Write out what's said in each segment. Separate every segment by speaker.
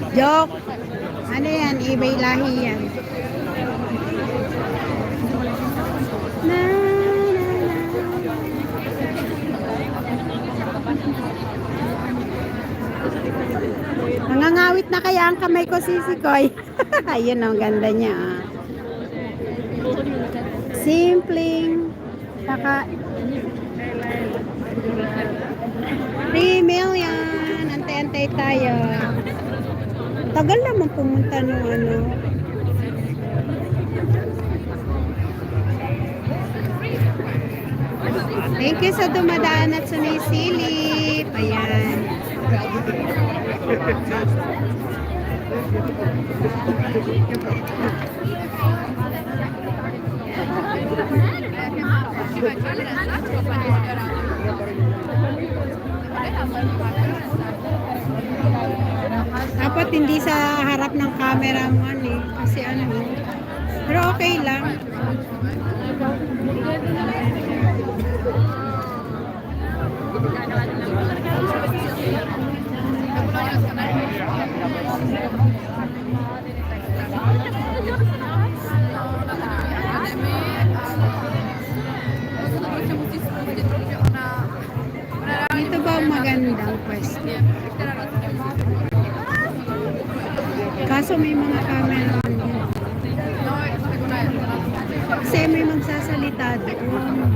Speaker 1: Joke. Ano yan? Iba'y lahi yan. Na, Nangangawit na kaya ang kamay ko, Sisikoy. Ayun, ang ganda niya. Ah. Simpleng. Saka 3 million. Antay-antay tayo. Tagal naman pumunta nung ano. Thank you sa dumadaan at sumisilip. Ayan. Dapat hindi sa harap ng camera mo eh. Kasi ano. Pero okay lang. Dito ba magandang pwesto? Kaso may mga camera dito. Kasi may magsasalita doon.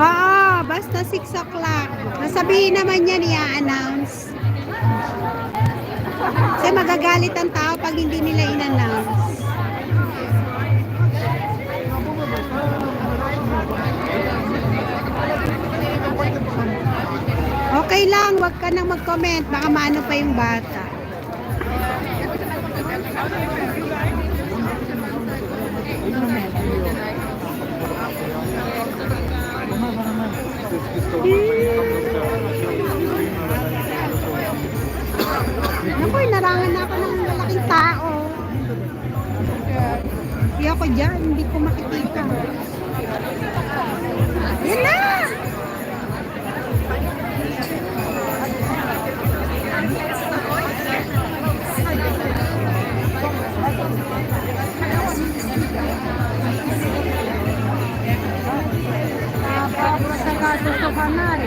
Speaker 1: Oo, basta 6 o'clock. Nasabihin naman yan, i-announce. Kasi magagalit ang tao pag hindi nila in-announce. Okay lang, wag ka nang mag-comment. Baka maano pa yung bata. Naku, narangan na ako ng malaking tao. Hindi ako dyan, hindi ko makikita. Yan na! Sa kanal.